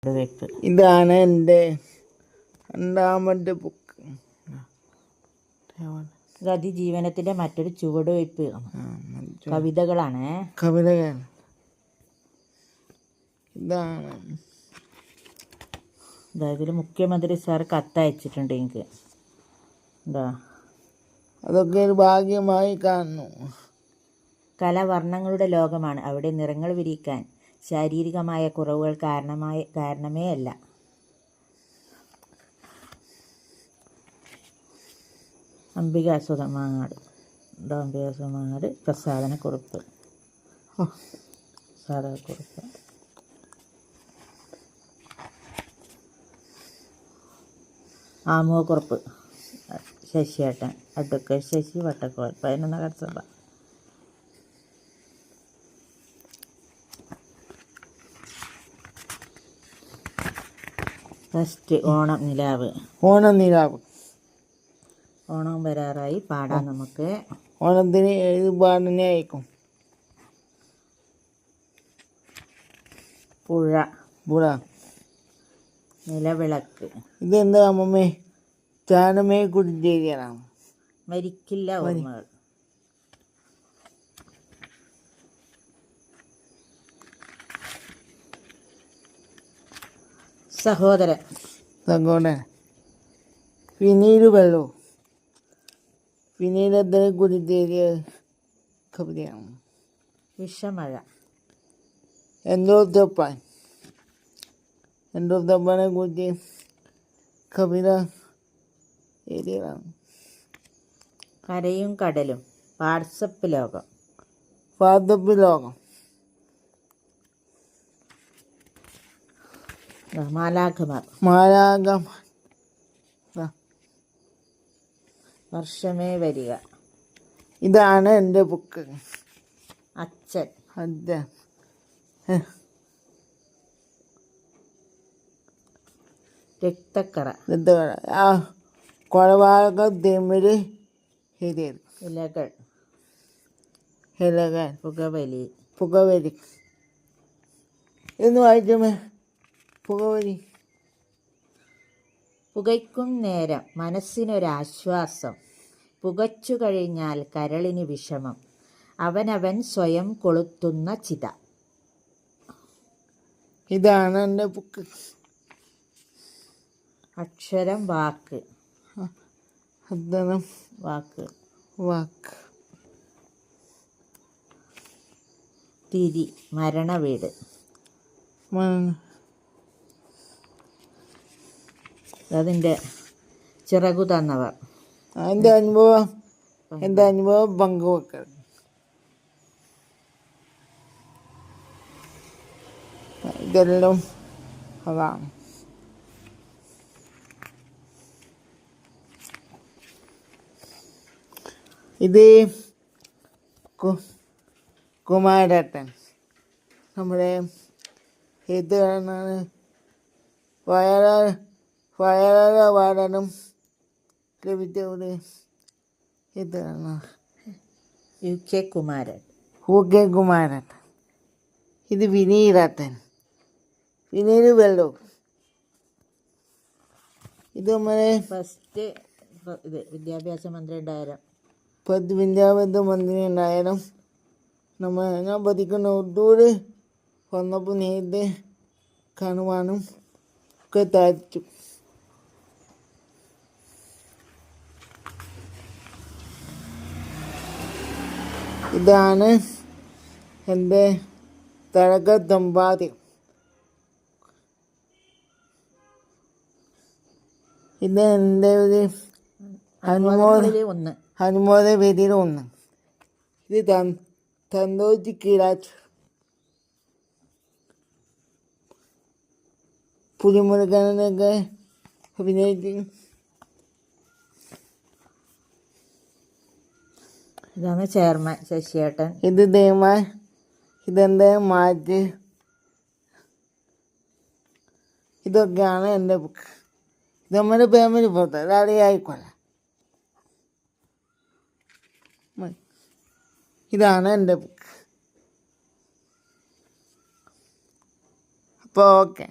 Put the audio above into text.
ഇതാണ് എൻ്റെ രണ്ടാമത്തെ ബുക്ക്. ഇത് അതിജീവനത്തിൻ്റെ മറ്റൊരു ചുവടുവയ്പ്. കവിതകളാണ്. കവിതകൾ. ഇതാണ് ഇതിൽ മുഖ്യമന്ത്രി സാർ കത്തയച്ചിട്ടുണ്ട് എനിക്ക്. എന്താ അതൊക്കെ ഒരു ഭാഗ്യമായി കാണുന്നു. കല വർണ്ണങ്ങളുടെ ലോകമാണ്. അവിടെ നിറങ്ങൾ വിരിയിക്കാൻ ശാരീരികമായ കുറവുകൾ കാരണമേ അല്ല. അംബികാസുധമാങ്ങാട്. അംബികാസുധമാങ്ങാട് പ്രസാദനക്കുറിപ്പ്. പ്രസാദനക്കുറിപ്പ്. ആമുഖക്കുറിപ്പ്. ശശിയേട്ടൻ, അഡ്വക്കേറ്റ് ശശി വട്ടക്കോൽ, 11 നഗരസഭ. ഫസ്റ്റ് ഓണം നിലാവ്. ഓണം നിലാവ്. ഓണം വരാറായി, പാടാം നമുക്ക്. ഓണത്തിന് ഏത് പാടിനെ അയക്കും? പുഴ. പുഴ. നിലവിളക്ക്. ഇതെന്താ അമ്മമ്മേ? ചാനമേ കുടിച്ചേരിയാണ്. മരിക്കില്ല ഓർമ്മകൾ. സഹോദരൻ. സഹോദരൻ. പിന്നീട് വെള്ളോ. പിന്നീട് എത്ര കുടിച്ചേരിയ കവിതയാണ്. വിഷമഴ. എന്തോത്തപ്പാൻ. എന്തോത്തപ്പാനെ കുറിച്ച് കവിത എഴുതിയതാണ്. കരയും കടലും. വാട്സപ്പ് ലോകം. വാട്സപ്പ് ലോകം. മാലാഖമാർ. മാലാഖമാർ. വർഷമേ വരിക. ഇതാണ് എൻ്റെ ബുക്ക്. അച്ഛൻ. അച്ഛൻ. രക്തക്കറ. ആ കൊലപാതക തിമിര് എഴുതിയത്. ഇലകൾ. ഇലകൾ. പുകവലി. പുകവലി. എന്ന് വായിച്ചമേ. പുകവലി. പുകയ്ക്കും നേരം മനസ്സിനൊരാശ്വാസം, പുകച്ചു കഴിഞ്ഞാൽ കരളിന് വിഷമം, അവനവൻ സ്വയം കൊളുത്തുന്ന ചിത. ഇതാണ് എൻ്റെ ബുക്ക്. അക്ഷരം വാക്ക്. അക്ഷരം വാക്ക്. വാക്ക്. തിരി. മരണവീട്. അതിൻ്റെ ചിറകു തന്നവർ. എൻ്റെ അനുഭവം പങ്കുവെക്കൽ. ഇതെല്ലാം അതാണ്. ഇത് കുമാരേട്ടൻ നമ്മുടെ എഴുത്തുകാരനാണ്. വയലാർ അവാർഡും ലഭിച്ച ഒരു എഴുത്തുകാരനാണ്. UK കുമാരൻ. കുമാരൻ. ഇത് വിനീതേട്ടൻ. വിനീത് വെള്ളോ. ഇത് നമ്മുടെ ഫസ്റ്റ് ഇത് വിദ്യാഭ്യാസ മന്ത്രി ഉണ്ടായാലും വിദ്യാഭ്യാസ മന്ത്രി ഉണ്ടായാലും ഞാൻ പഠിക്കുന്ന ഉർദൂര് വന്നപ്പോൾ നേരിട്ട് കാണുവാനും ഒക്കെ സാധിച്ചു. ഇതാണ് എൻ്റെ തരകസമ്പാദ്യം. ഇത് എൻ്റെ ഒരു അനുമോദ വേദിയിൽ ഒന്ന്. ഇത് സന്തോഷ് കിരാച്ച് പുലിമുരുകനൊക്കെ അഭിനയിച്ച്. ഇതാണ് ചെയർമാൻ ശശിയേട്ടൻ. ഇത് ദേമാൻ. ഇതെൻ്റെ മാറ്റ്. ഇതൊക്കെയാണ് എൻ്റെ ബുക്ക്. ഇത് നമ്മുടെ ഫാമിലി ഫോട്ടോ. അതാരെ ആയിക്കോട്ടെ. ഇതാണ് എൻ്റെ ബുക്ക്. അപ്പോൾ ഓക്കെ.